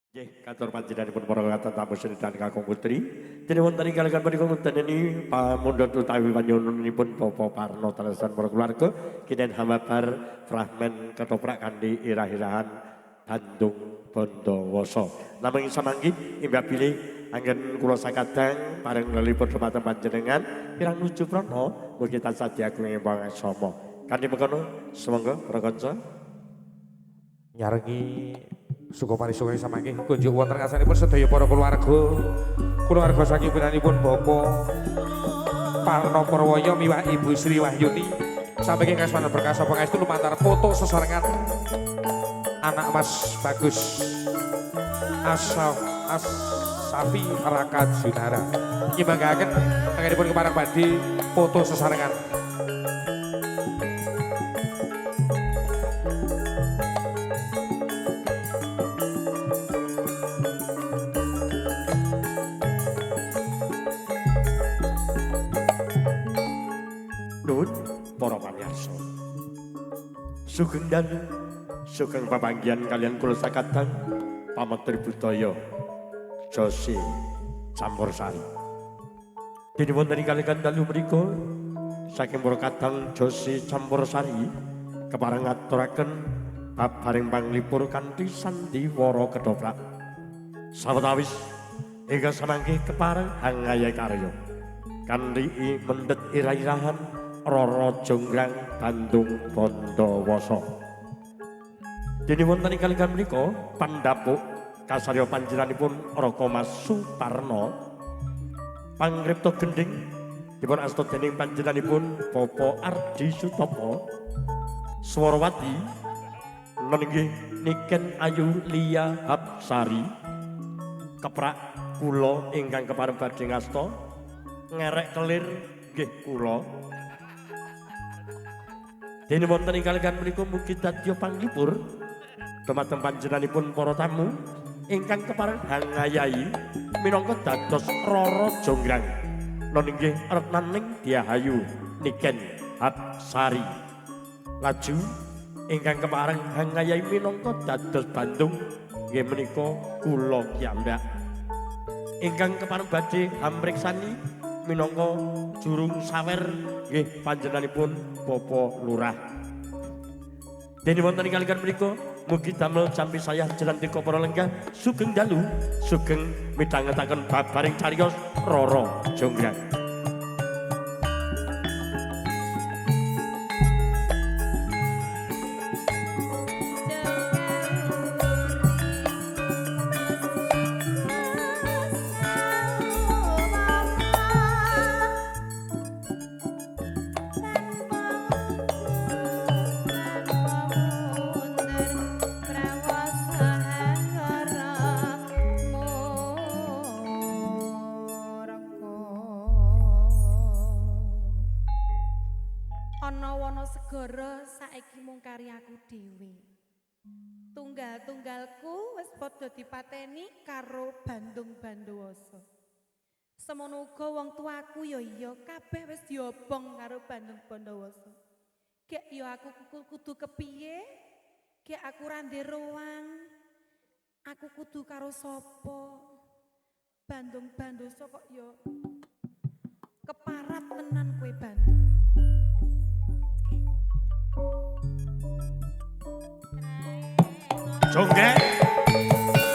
Nggih, katur panjenenganipun para tamu sedherek kakung putri. Dene wonten ing kaliyan punika ngudeni pamundhut utawi panyununipun Bapak Parno telesan para keluarga kinen hamabar fragmen ketoprak kanthi irah-irahan Bandung Bondowoso. Namung samanggi imbah bilih anggen kula sakadang bareng lelipun dumateng panjenengan pirang nuju prana mugi tansah diagungi pangasama. Kanthi mengkono sumangga para kanca nyarengi suka parisukani samangke kunjuk wonten ngasanipun sedaya para kulawarga saking piranipun Bapak Parno Purwoyo miwah Ibu Sri Wahyuni samangke kasmanan berkasa pangestu lumantar foto sesarengan anak Mas Bagus Safi Raka Junara nyembanghaken anggenipun kepareng badhe foto sesarengan. para pamirsa. Sugeng dalu, sugeng pepanggihan kalian kula sakadang pametri budaya Josi Campursari. Dene wonten ing kaliyan dalu menika saking para kadang Josi Campursari kepareng ngaturaken babaring panglipur kanthi sandiwara kedhoprak. Sawetawis ingkang samangke kepareng angaya karya kanthi mendhet irah-irahan Roro Jonggrang Bandung Bondowoso. Dene wonten ing kaliyan menika pandhapuk kasarya panjenenganipun Raka Mas Suparno pangripta gending dipun asta dening panjenenganipun Bapak Ardi Sutopo Swarawati lan inggih Niken Ayu Lia Hapsari keprak kula ingkang kepareng badhe ngasta ngerek kelir nggih kula. Dene wonten ing kaliyan menika mugi dadya panglipur dumateng panjenenganipun para tamu ingkang kepareng hangayai minangka dados Roro Jonggrang lan inggih retnaning Diahayu Niken Hapsari. Laju ingkang kepareng hangayai minangka dados Bandung nggih menika kula piyambak. Ingkang kepareng badhe amriksani minangka jurung sawer nggih panjenenganipun Bapak Lurah. Dene wonten ing kaliyan menika mugi damel jampi saya jelantika para lenggah sugeng dalu sugeng midhangetaken babaring cariyos Roro Jonggrang. Segara saiki mung karyaku dhewe. Tunggal-tunggalku wis padha dipateni karo Bandung Bondowoso. Semono uga wong tuaku ya iya kabeh wis diobong karo Bandung Bondowoso. Gek ya aku kudu kepiye? Gek aku ra roang. Aku kudu karo sapa? Bandung Bondowoso kok ya keparat tenan kowe Bandung. Jonggrang,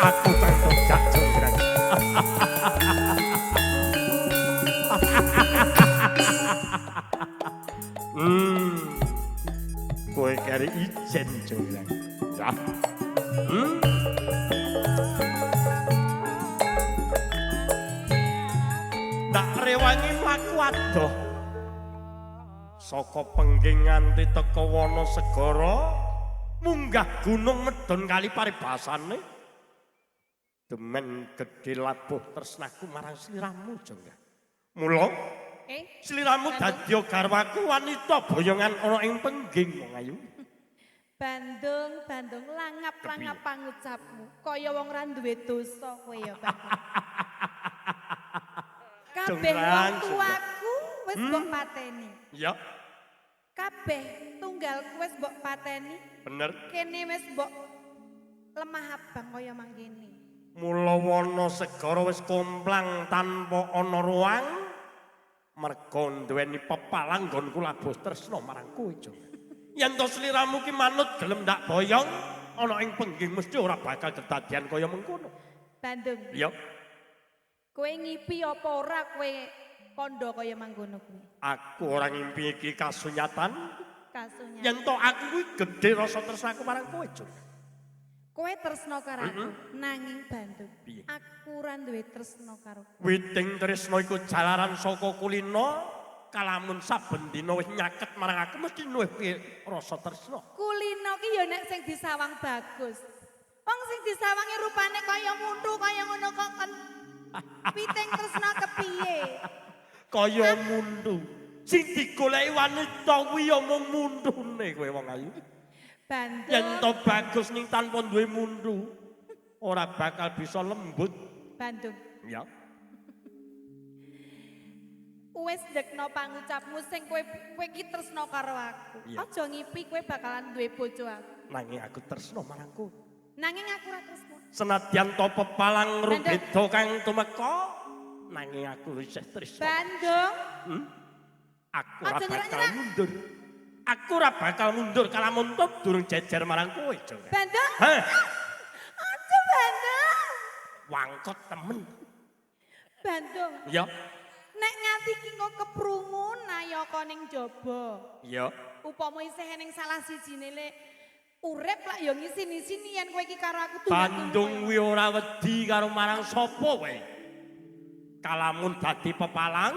aku tak Jonggrang. Kowe kari ijen Jonggrang. Ya. Ndak rewangi mlaku adoh. Saka pengging nganti teka Wanasegara munggah gunung medon kali paribasane demen gedhe labuh tresnaku marang sliramu Jonggrang. Mula sliramu dadya garwaku wanita boyongan ana ing pengging wong ayu. Bandung langap-langap pangucapmu kaya wong ra duwe dosa kowe ya Bandung. Kabeh wong tuaku wis mbok pateni. Iya. Kabeh tunggalku wis mbok pateni. Bener. Kene wis mbok lemah abang kaya mangkene. Wawana segara wis komplang tanpa ana ruang merga duweni pepalang nggonku labuh tresna marang kowe, Jong. Yen to sliramu ki manut gelem ndak boyong ana ing pengging mesti ora bakal kedadian kaya mengkono. Bandung. Iya. Kowe ngipi apa ora kowe kandha kaya mangkono kuwi? Aku ora ngimpi iki kasunyatan. Kasunya. Yen to aku kuwi gedhe rasa tresnaku marang kowe, Jong. Kowe tresna karo aku, nanging Bandung. Piye? Aku ora duwe tresna karo kowe. Witing tresna iku jalaran saka kulino, kalamun saben dina wis nyaket marang aku mesti nuwuhke rasa tresna. Kulino ki ya nek sing disawang bagus. Wong sing disawangi rupane kaya mundu kaya ngono kok kan. Witing tresna kepiye? Kaya mundu. Sing digoleki wanita kuwi ya mung mundune kowe wong ayu. Bandung. Yen to bagus ning tanpa duwe mundu, ora bakal bisa lembut. Bandung. Ya. Wis ndekno pangucapmu sing kowe iki tresna karo aku. Iya. Aja ngipi kowe bakalan duwe bojo aku. Nanging aku tresna marang kowe. Nanging aku ora tresna. Senadyan to pepalang rubeda kang tumeka, nanging aku isih tresna. Bandung. Aku ora Aja bakal nyerah-nyerah. mundur. Aku ora bakal mundur kalamun to durung jejer marang kowe, Jong. Bandung. Heh, Aja Bandung. wangkot temen. Bandung. Ya, Nek nganti ki kok keprungu nayaka ning jaba. ya. Upama isih ning salah sijine lek urip lak ya ngisin-isini yen kowe iki karo aku Bandung kuwi ora wedi karo marang sapa wae. Kalamun dadi pepalang,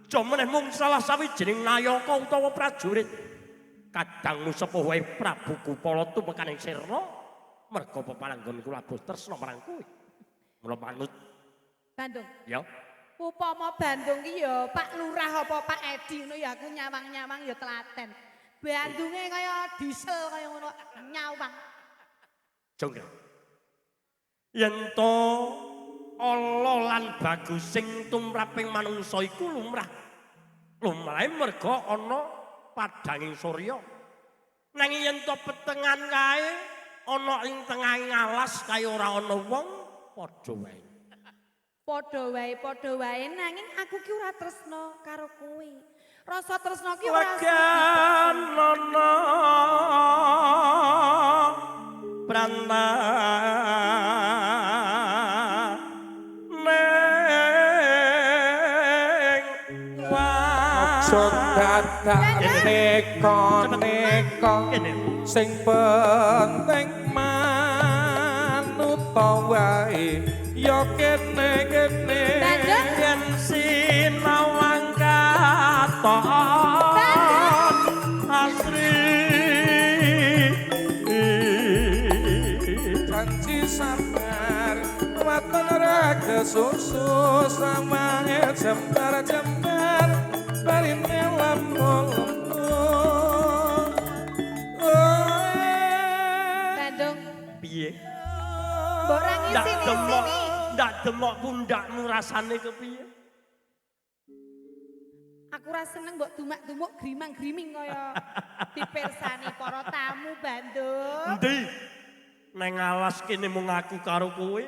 aja meneh mung salah sawijining nayaka utawa prajurit. Kadangmu sepuh wae Prabu Kupala tumekaning sirna, merga pepalang nggonku labuh tresna marang kowe. Mula manut, Bandung. ya. Upama Bandung ki ya Pak Lurah apa Pak Edi ngono ya aku nyawang-nyawang ya telaten. Bandunge kaya diesel kaya ngono nyawang. Jong. Yen to ala lan bagus sing tumraping manungsa iku lumrah. Lumrahe merga ana padhanging surya. Nanging yen to petengan kae ana ing tengahing alas kaya ora ana wong padha wae. Padha wae nanging aku ki ora tresna karo kowe. Rasa tresna ki ora Wajan ana pranta ning Aja dadak neka-neka sing penting manut wae ya kene-kene yen sinawang katon asri janji sabar watan raga susu sama jembar-jembar barine lampu-lampu Bandung. piye Mbok ra ndak demok ngisin-isini. ndak demok pundakmu rasane kepiye Aku ora seneng mbok dumak-dumuk grimang-griming kaya dipirsani para tamu Bandung. endi neng alas kene mung aku karo kowe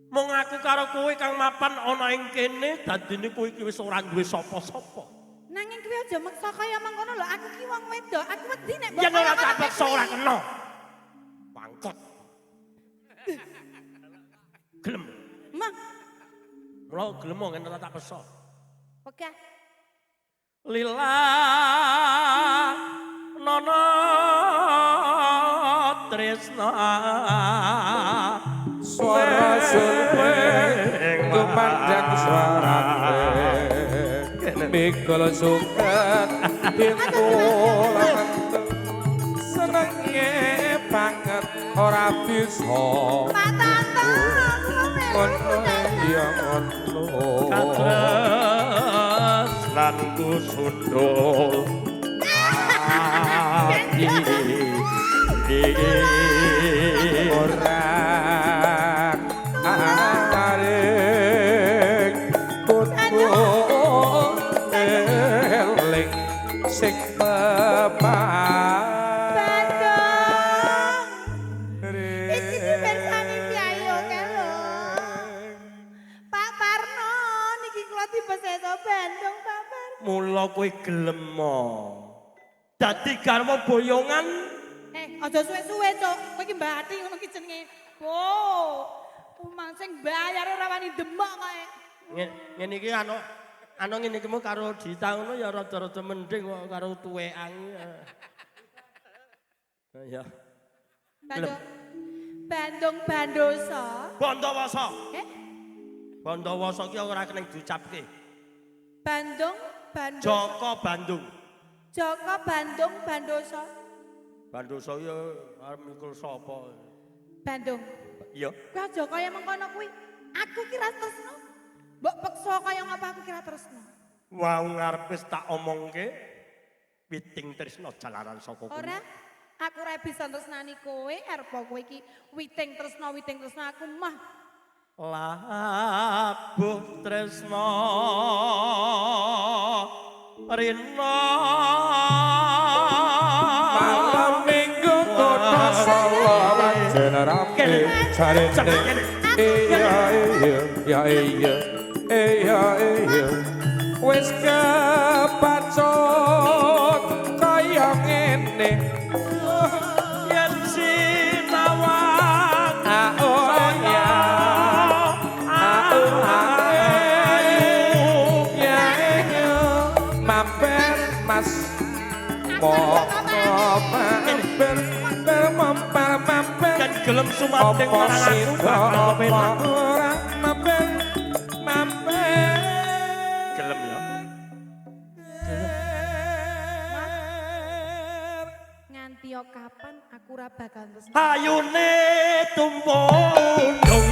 mung aku karo kowe kang mapan ana ing kene dadine kowe iki wis ora duwe sapa-sapa Nanging kowe aja meksa kaya mangkono lho, aku ki wong wedok, aku wedi nek yen ora tak paksa ora kena pangkot gelem Mah, mula gelem ngene ora tak paksa oke. lila nono tresna suara sulwe kumandang suarane mikul suket pintulan senenge banget ora bisa ngono ya ngono katres lan kusundul ati orang arek kudu eling sing pepan Iki dipersani piye yo ke lho. Mula kowe gelem dadi garwa boyongan. Aja suwe-suwe, Cuk. Kowe iki mbati ngono ki jenenge. Umang sing bayar ora wani demek kae. Ngene iki ngene iki mau karo Dita ngono ya rada-rada mending kok karo tuwekan. Ya. Bandung Bandoso. Bandawasa. Bandawasa ki ora kena diucapke. Bandung Bandoso. Joko Bandung. Joko Bandung Bandoso. Bandoso ya arep mikul sapa? Bandung. Iya. Kowe aja kaya mengkono kuwi. Aku kira tresno. Mbok peksa kaya ngapa aku kira tresno. Wau ngarep wis tak omongke. Witing tresno jalaran saka kowe. Ora. Aku ora bisa tresnani kowe, arep kowe iki witing tresno aku mah. Labuh tresno rina malam minggu kota Solo jenerape sarene iya wis kepacut kaya ngene yen sinawang mampir mas mampir kan gelem sumating marang aku bakal penak mampir gelem ya Nganti yo kapan aku ora bakal tresno. ayune tumpundung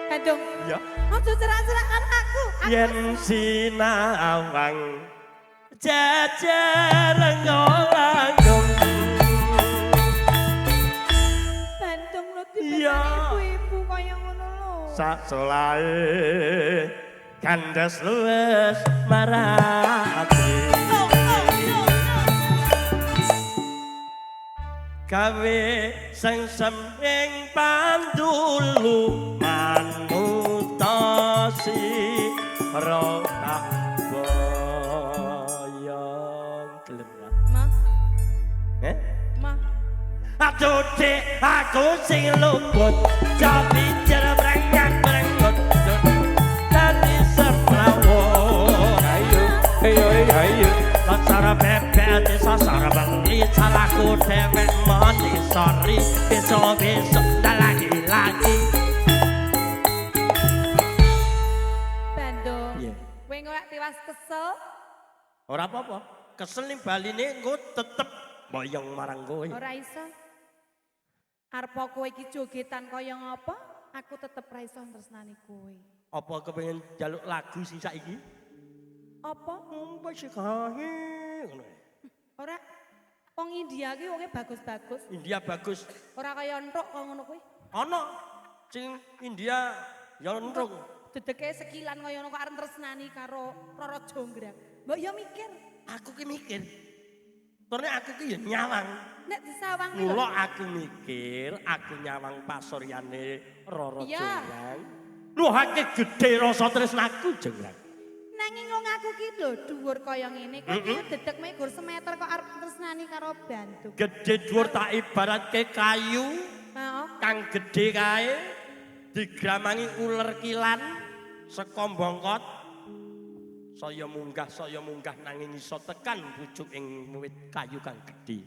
Bandung. ya Aja cerak-cerakan aku. yen sinawang jejer ngolanggung Bandung lo Iya. ibu-ibu kaya ngono lho. sak solae kandas luwes marati gawe sing seming pandulu manutasi rotak boyong gelem ya Mah, mah aduh dek aku sing luput jadi jerbrengak brengot jadi semrawut ayo Sasara bebek di sasara beli salahku dewek mati sorry besok tak lagi Bandung. Iya. Kowe ora tiwas kesel? ora apa-apa kesel ning baline engko tetep boyong marang kowe Ora iso. Arep kowe iki jogetan kaya ngapa? Aku tetep ra iso tresnani kowe. apa kepengin jaluk lagu sing saiki Apa? wis kae ngono Ora. Wong India ki wonge bagus-bagus. India bagus Ora kaya entuk kok ngono kuwi. ana sing India ya entuk Dedeke sekilan kaya ngono kok arep tresnani karo Roro Jonggrang. Mbok yo mikir, aku ki mikir terus aku ki ya nyawang nek disawang ki mula aku mikir aku nyawang pasoryane Roro Iya. Jonggrang lho hake gedhe rasa tresnaku Jonggrang nanging wong aku ki lho dhuwur kaya ngene kok iki dedek megur semeter kok arep tresnani karo Bandung. gedhe dhuwur tak ibaratke kayu Heeh. kang gedhe kae digramangi uler kilan saka bongkot saya munggah nanging iso tekan pucuk ing wit kayu kang gedhe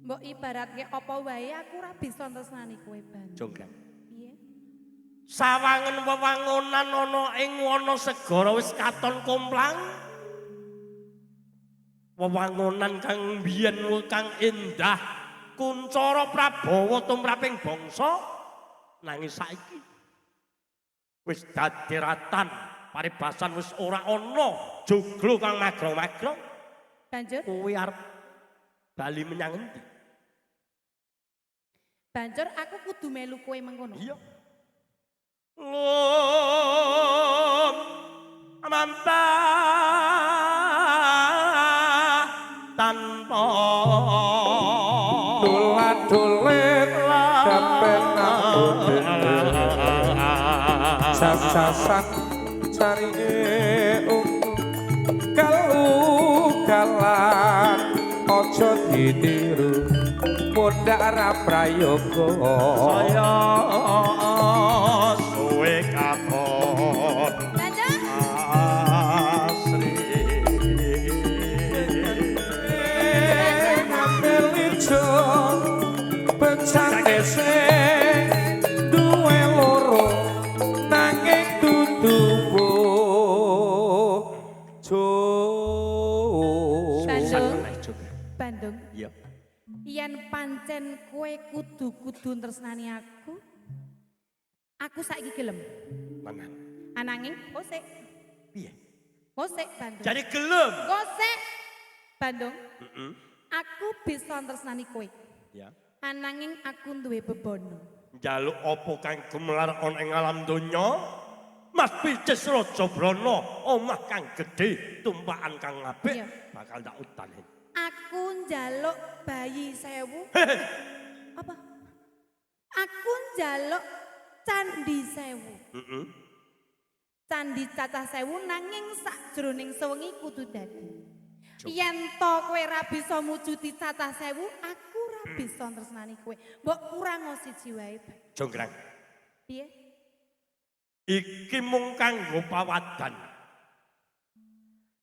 Mbok ibaratke apa wae aku ora bisa tresnani kowe Bandung. Jonggrang Piye? sawangen wewangunan ana ing wana segara wis katon komplang wewangunan kang biyen kang endah kuncara Prabawa tumraping bangsa nanging saiki wis dadi ratan paribasan wis ora ana joglo kang magrong-magrong Banjur kowe arep bali menyang endi banjur aku kudu melu kowe mengkono. iya lum mampa tanpa tulat-tulit sampai aku jas-jasan cari kalugalan ojo ditiru mundak ra prayoga saya suwe katon asri ngambil ijo becake sing duwe loro nanging dudu Bandung. Iya. Yen pancen kowe kudu tresnani aku saiki gelem. Tenan. Ananging kosek. Piye? Kosek Bandung. Jadi gelem. Kosek Bandung. Aku bisa tresnani kowe. Ya. Ananging aku duwe bebono. Njaluk apa kang gumelar ana ing alam donya? Mas Picis Raja Brana, omah kang gedhe, tumpakan kang apik, Iya. bakal tak utani. Aku njaluk bayi 1000. Apa? Aku njaluk candi 1000. Candi cacah 1000 nanging sakjroning sewengi kudu dadi. Yen to kowe ra bisa mujudi cacah 1000, aku ra bisa tresnani kowe. Mbok kurang siji wae. Jonggrang. Piye? Iki mung kanggo pawadan.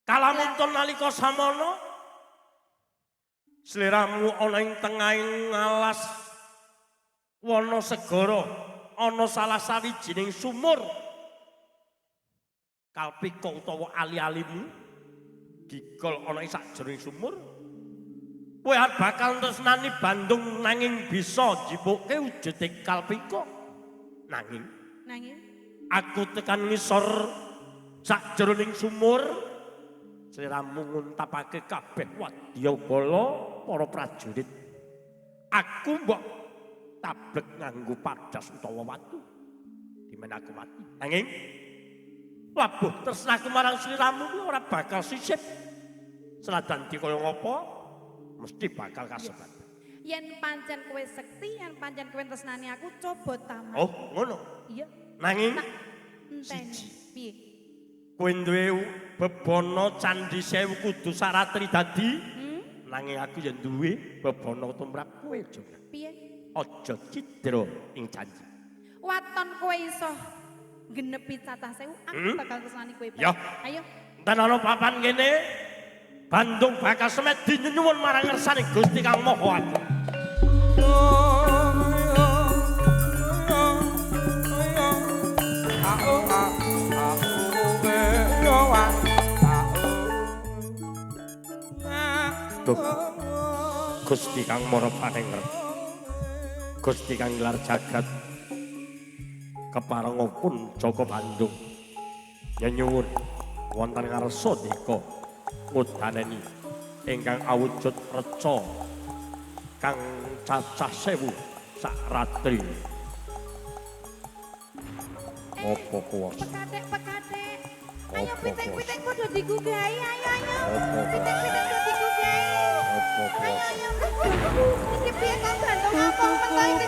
Kalamun nalika samana sliramu ana ing tengahing alas wana segara, ana salah sawijining sumur. Kalpika utawa ali-alimu gigol ana ing sajroning sumur. Kowe bakal tresnani Bandung nanging bisa njipuke wujude Kalpika. Nanging aku tekan ngisor sakjroning sumur sliramu nguntapake kabeh wadyabala para prajurit. Aku mbok tablek nganggo padas utawa watu dimen aku mati. Nanging labuh tresnaku marang sliramu kuwi ora bakal sisip. Senajan dikaya ngapa mesti bakal kasebat. Yen pancen kowe sekti, yen pancen kowe tresnani aku coba tamat. Oh, ngono. Iya. Nanging enteni. Piye? kowe duwe bebono candi 1000 kudu saratri dadi. Nanging aku ya duwe bebono tumrap kowe, Jogja. Piye? Aja cidra ing janji. Waton kowe iso genepi cacah 1000, aku bakal tresnani kowe. Ya. Ayo. Enten ana papan kene Bandung bakal semedi nyuwun marang ngersane Gusti Kang Maha Agung. Duh, Gusti Kang Mara Panengger, Gusti Kang Gelar Jagat, keparengipun Jaka Bandung, nyuwun wonten ngarsa dika ngudaneni ingkang awujud reca kang cacah 1000 sak ratri. Apa kuwasa? Pekatek. Ayo pitik-pitik padha digugahi, ayo. Pitik-pitik padha digugahi. Ayo. Iki piye kok Bandung apa men iki?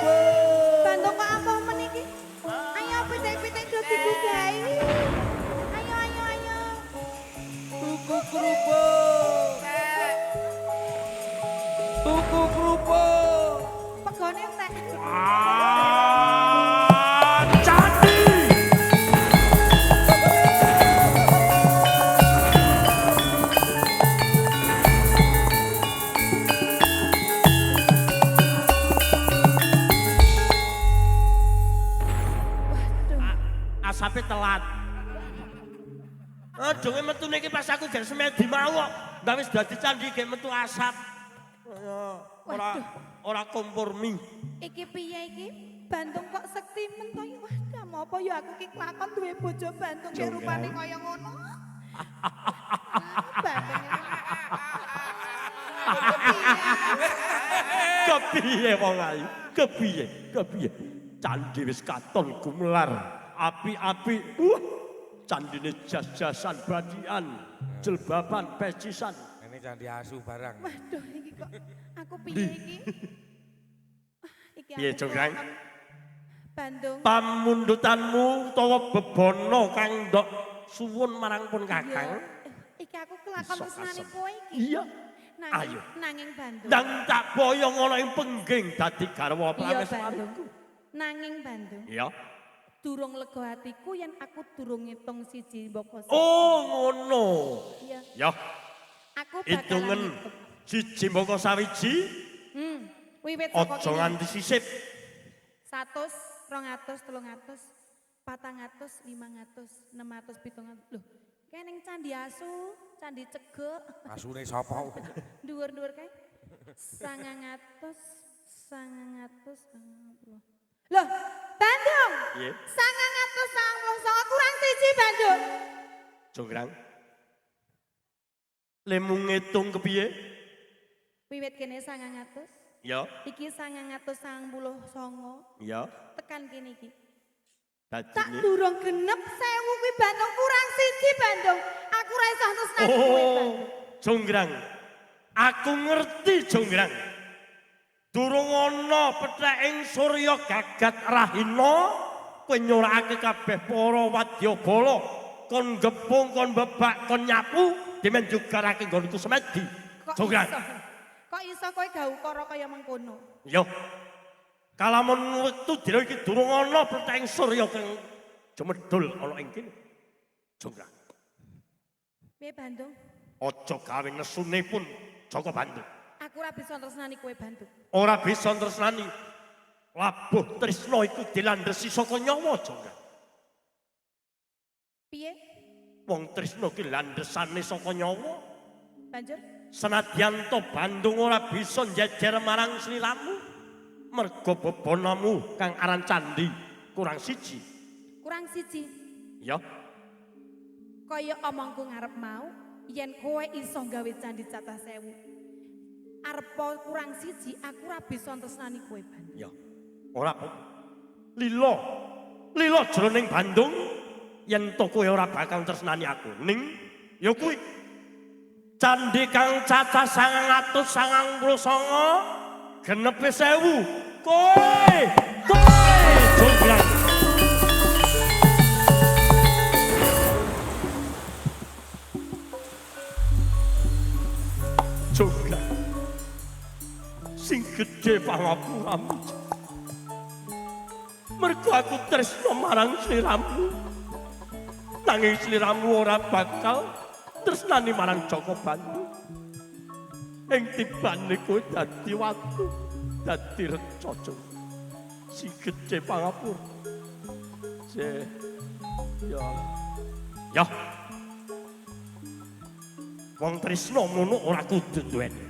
Bandung kok apa men iki? Ayo pitik-pitik padha digugahi. Ayo. Tuku kerupuk. Pegone entek. Candi! Asape telat. Donge metu niki pas aku gak semedi mau kok. Ndak wis dadi candi gek metu asap. Ora kompromi. Iki piye iki? Bandung kok sekti men to ya. Wah, apa ya aku ki kelakon duwe bojo Bandung ki rupane kaya ngono. Bandung iki. Kepiye wong ayu? Kepiye? Candi wis katon gumelar, api-api. Candine jas-jasan badian, jilbaban pecisan. Ini candi asu barang. Waduh iki kok aku piye iki? Iki Piye, Jonggrang? Bandung. Pamundutanmu utawa bebono kang ndok suwun marang pun Kakang. Iki aku kelakon Iso tresnani asem. kowe iki. Iya. Nanging, Ayo. nanging Bandung. Ndang tak boyong ana ing pengging dadi garwa Iya prameswariku. Bandung. Nanging Bandung. Iya. Durung lega hatiku yen aku durung ngitung siji mboko. Oh ngono. Iya. Ya, Aku hitungan ngitung. siji mboko sawiji Wiwit saka aja nganti sisip. 100, 200, 300, 400, 500, 600, 700. Loh, kae ning Candi Asu, Candi Cegek, Asune sapa? dhuwur-dhuwur kae. 900, 990. Loh, Bandung. Iya. 990 kurang siji Bandung. Jonggrang. Lemu ngitung kepiye? Wiwit kene 900, Ya, iki 999. ya. Tekan kene iki. Dadi Tak durung genep 1000 kuwi Bandung kurang siji Bandung. Aku ra iso tresnani kowe Oh, Bandung. Jonggrang. Aku ngerti Jonggrang. Durung ana pethèking Surya Gagat Rahina kowe nyorakake kabeh para wadyabala kon gepung kon bebak kon nyapu dimen jugarake nggonku semedi. Jonggrang. Kok iso kowe gak ukara kaya mengkono? Yo. Kalamun wektu dina iki durung ana pethèking Surya kang jemedul ana ing kene. Jonggrang. Piye Bandung? Aja gawe nesune pun Jaka Bandung. Aku ora bisa tresnani kowe Bandung. Ora bisa tresnani. Labuh tresna iku dilandhesi saka nyawa, Jonggrang. Piye? Wong tresna ki landhesane saka nyawa. Banjur Senadyan to Bandung ora bisa njejer marang sliramu. Merga bebonamu kang aran candi kurang siji. kurang siji. Ya, Kaya omongku ngarep mau, yen kowe iso gawe candi Cadah Sewu. Arepa kurang siji, aku ora bisa tresnani kowe Bandung. ya. Ora apa. Lila. Lila jroning Bandung yen to kowe ora bakal tresnani aku. Ning ya kuwi candi kang cacah 999 genepe 1000. Kowe Jonggrang. Jonggrang. Sing gedhe pangapuramu. Mergo aku tresna marang sliramu. Nanging sliramu ora bakal tresnani marang Jaka Bandung. Ing tibane kowe dadi watu, dadi reca sing gedhe pangapura. Ya. Wong tresna ngono ora kudu duweni.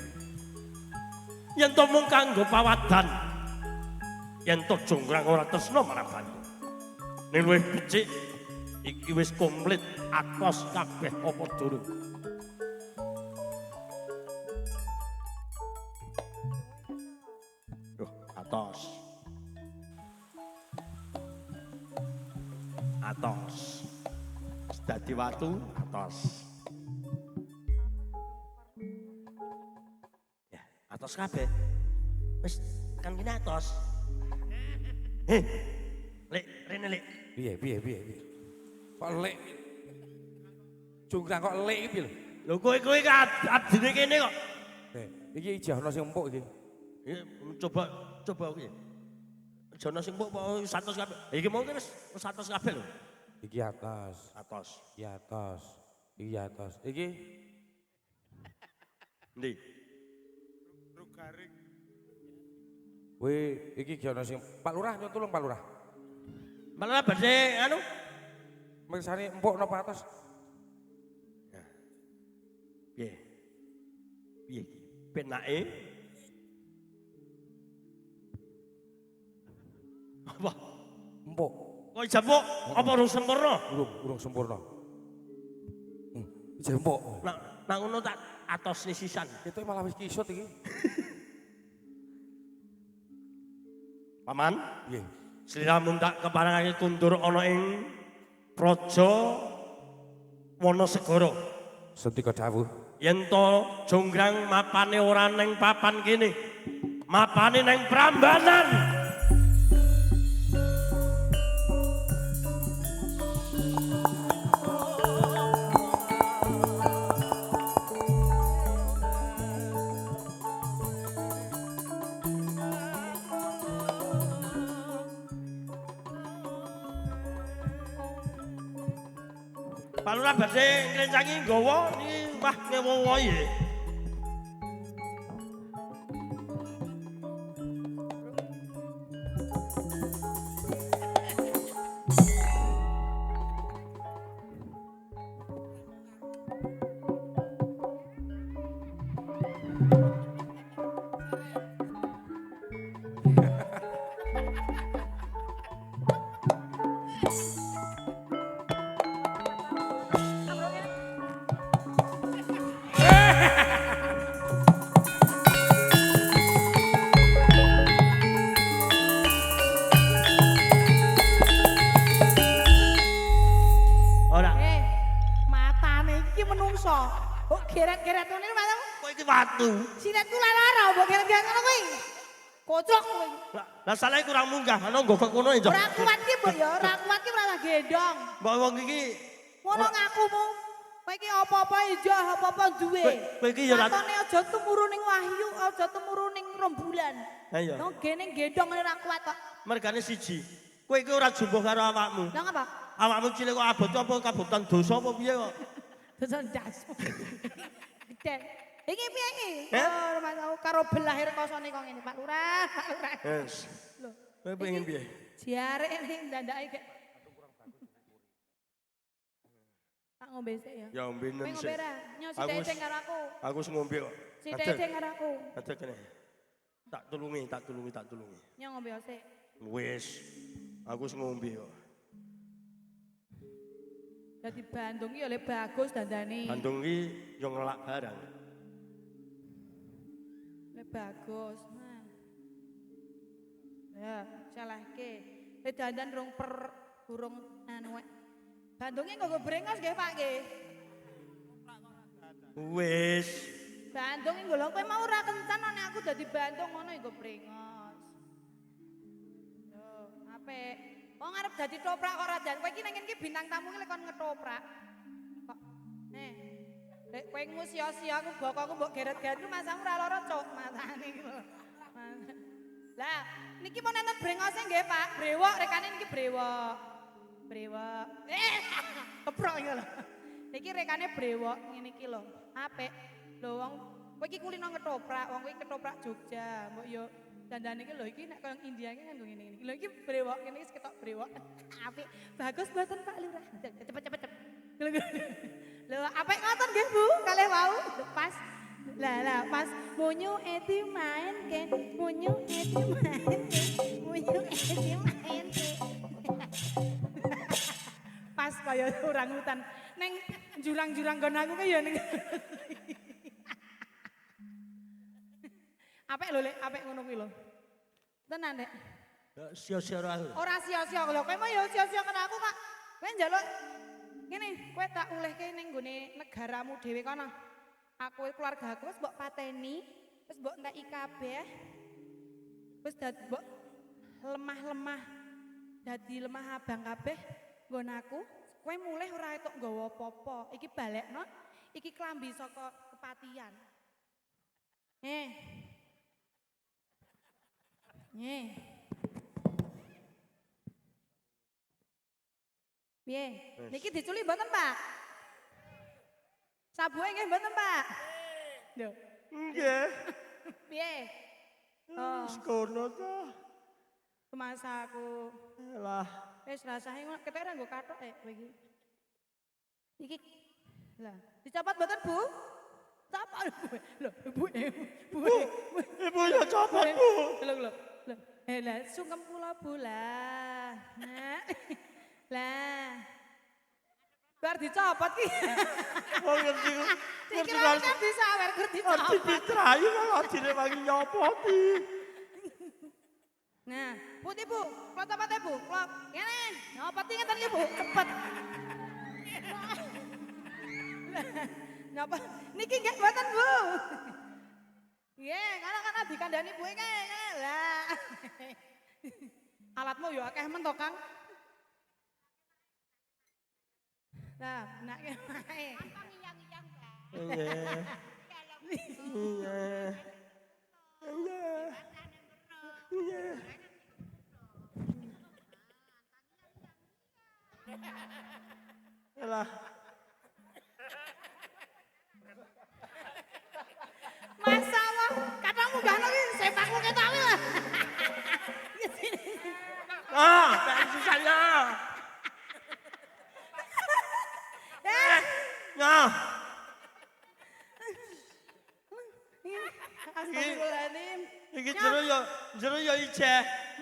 Yen to mung kanggo pawadan, yen to Jonggrang ora tresna marang Bandung. Ning luwih becik iki wis komplit atos kabeh apa durung. Duh, atos. Atos. Dadi watu atos. Ya, atos kabeh. Wis kan kene atos. Lek, rene lek. Piye. Kok lek? Jonggrang kok lek iki lho. Lho kowe abdine kene kok. Iki ijahna sing empuk iki. Coba kuwi. Jono sing mbok 100 kabeh. Iki mau wis 100 kabeh lho. Iki atas. Atos. Iki atas. Iki atas. Iki Ndi? Weh, iki ki ana sing Pak Lurah nyuntulung Pak Lurah. Malah badhe anu Mirsani empuk napa atas? piye? Piye iki? Penake apa? Empuk. Kok jambok apa urung sempurna? Urung sempurna. Iki empuk. Nak ngono tak atos sisan. Itu malah wis kisut iki. Paman, Piye? sliramu tak keparengake kundur ana ing Praja Wanasegara. Sentika dawuh. Yen to Jonggrang mapane ora ning papan kene. Mapane ning Prambanan. Pak Lurah badhe ngrencangi nggawa niki wah ngewowohi. Ora, Matane iki menungso. Kok geret-geret ngene matamu? kok iki watu. Sinetku lara mbok geret-geret ngono kuwi. Kocok kuwi. Lah salah kurang munggah, ana nggokok kono ya. Ora kuat ki mbok ya, ora kuat ki ora gendong. Mbok wong iki Ngono ngakumu. Kowe iki apa-apa ijo, apa-apa duwe. Kowe iki ya Katone aja tumuru ning wahyu, aja tumuru ning rembulan. Ha iya. Nang gene gendong ora kuat kok. Mergane siji. Kowe iki ora jumbo karo awakmu. Lah ngapa? Awakmu cilik kok abot apa kabutan dosa apa piye kok? Dosa ndas. Gede. Iki piye iki? Eh? Oh, Mas aku karo belah rekosane kok ngene, Pak Lurah, Pak Lurah. Yes. Lho, Kowe pengen piye? jare ning ndandake gek. Tak ngombe sik ya. Ya ombe Kowe nem ngombe ra? Nyo Aku sithik wis- sing karo aku. Aku wis ngombe kok. Sithik sing karo aku. Ada kene. Tak tulungi. Nyo ngombe sik. Wis. Aku wis ngombe kok. Dadi Bandung iki oleh bagus dandane. Bandung iki yo ngelak barang. Oleh bagus. Nah. Ya, salahke. Dandan rong burung anu wae. Bandungnya kok brengos nggih Pak nggih. Wis. Bandung iki lho kowe mau ora kencan nek aku dadi Bandung ngono nggo brengos. Yo, apik. Wong arep dadi toprak kok ora dan kowe iki nang kene iki bintang tamu iki lek kon ngetoprak. Kok nih. Lek kowe ngusia-sia aku bokongku mbok geret-geret ku masamu ora lara cuk matane iki lho. Lah, niki mau nonton brengose nggih Pak. Brewok rekane niki brewok. Brewok. Keprok iki lho. Niki rekane brewok ngene iki lho. Apik. Lho wong kowe iki kulino ketoprak, wong kowe ketoprak Jogja. Mbok yo dandane iki lho iki nek koyo India iki nganggo ngene iki. Lho iki brewok, ngene iki ketok brewok. Apik. Bagus mboten Pak Lurah. Cepet-cepet. Lho apik ngoten nggih Bu, kalih wau. Pas. Lah pas munyu eti main ke, munyu eti main ke, munyu eti main ke. Pas kaya orang hutan. Neng jurang-jurang kon aku kaya ning. Apik lho Lek, apik ngono kuwi lho. Tenan Dek. Sia-sia ora. Ora sia-sia lho, kowe mau ya sia-sia kena aku Kak. Kowe njaluk ngene, kowe tak ulehke ning gone negaramu dhewe kono. Aku keluarga aku wis mbok pateni, wis mbok entek kabeh. Wis dadi mbok lemah-lemah. Dadi lemah abang kabeh nggon aku. Kowe mulih ora etuk nggawa apa-apa. Iki balekno, iki klambi saka kepatian. Piye? Niki diculi mboten, Pak? Sabuhe nggih mboten, Pak? Lho, Nggih. piye? Oh, Wis kono ta. kemasaku. Lah, Wis rasahe ngono, ketek ora nggo kathok kowe iki. Iki. Lah, dicopot mboten, Bu? Copot lho, Bu. ibu ya copot Bu. Lho. Lah, sungkem kula Bu lah. Nah. Lah. Bar dicopot ki. Wong ngerti. Dikira kan disawer gur Arti dicopot. ditrayu kok adine wangi nyopoti. Nah, putih Bu, kalau tempatnya Bu, kalau ngene, nyopot ingatan ya Bu, cepet. Nyopot, niki nggak buatan Bu. Iya, karena dikandani Bu ini lah. Alatmu ya akeh men to Kang. Lah, enake mae. Iya. Iya. Iya. Lah, susahnya. Nah. Astagfirullahaladzim. Iki jero ya ije.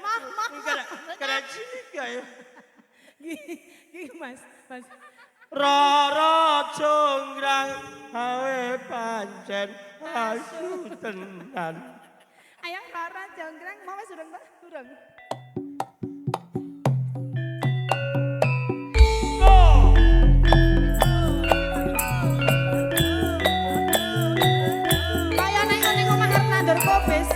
Mah. Kira cilik ya. Gini mas. Roro jonggrang awe pancen asu tenan. Ayo Roro jonggrang mau wis durung Mbak? Durung. Kaya ning omah Hernandur Kobes.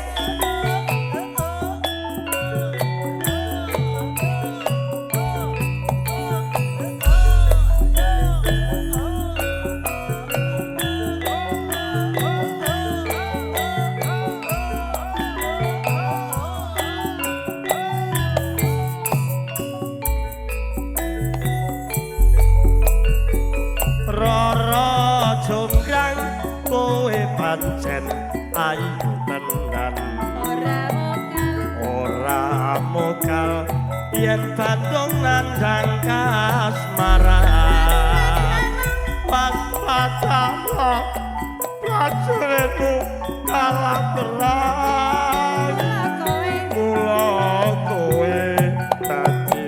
Pancen ayu tenan ora mokal yen Bandung nandang kasmaran waspada prajuritmu kalah perang mula kowe dadi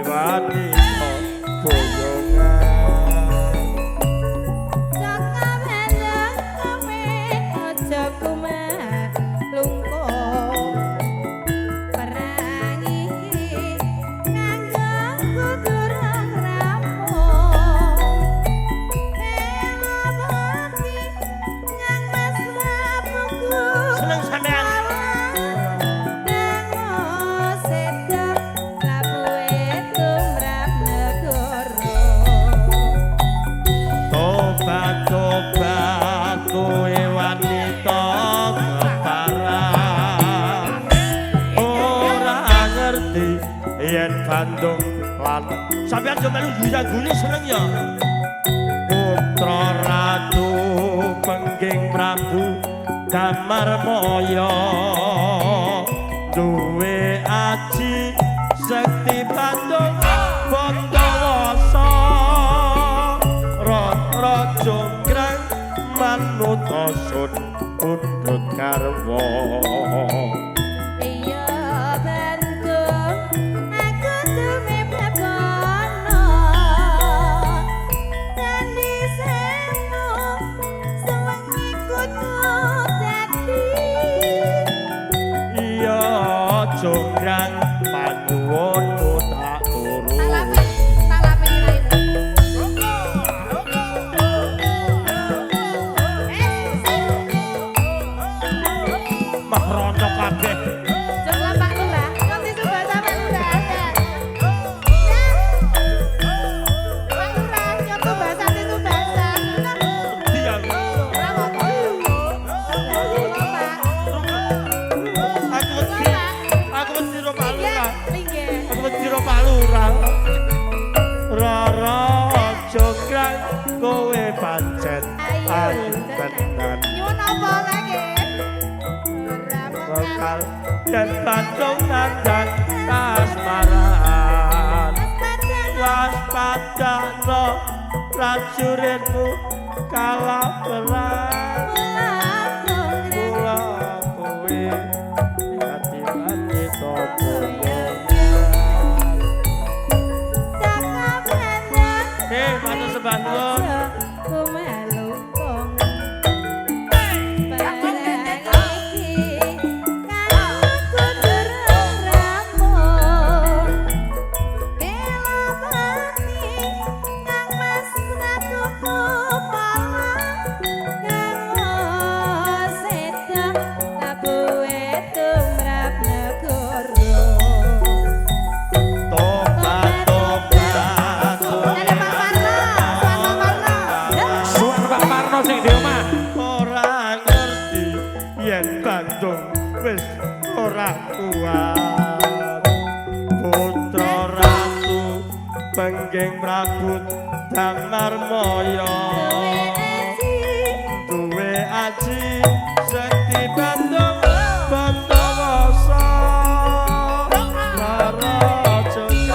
wanita boyongan Bandung lan sampeyan yo melu guyu seneng ya Putra Ratu Pengging Prabu Damarmaya duwe aji sekti Bandung Bondowasa Rara jonggrang manut sun pundhut garwa jonggrang panuwunmu tak turu Salape mah rondo kabeh Jogla Pak Lurah, nganti sudah sampai Lurah. Pak Lurah, nyoto bahasa itu bahasa. dia Bravo. aku mesti ro palurah Linggih. aku mesti ro palurah Rara jonggrang kowe pancen ayu tenan Nyuwun apa lagi? bakal yen Bandung nandang kasmaran waspada no prajuritmu kalah perang mula kowe dadi wanita boyongan matur sembah nuwun ora ngerti yen Bandung wis ora kuat Putra Ratu Pengging Prabu Damarmaya duwe aji sekti Bandung Bondowasa Rara jonggrang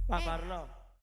Pak Parno.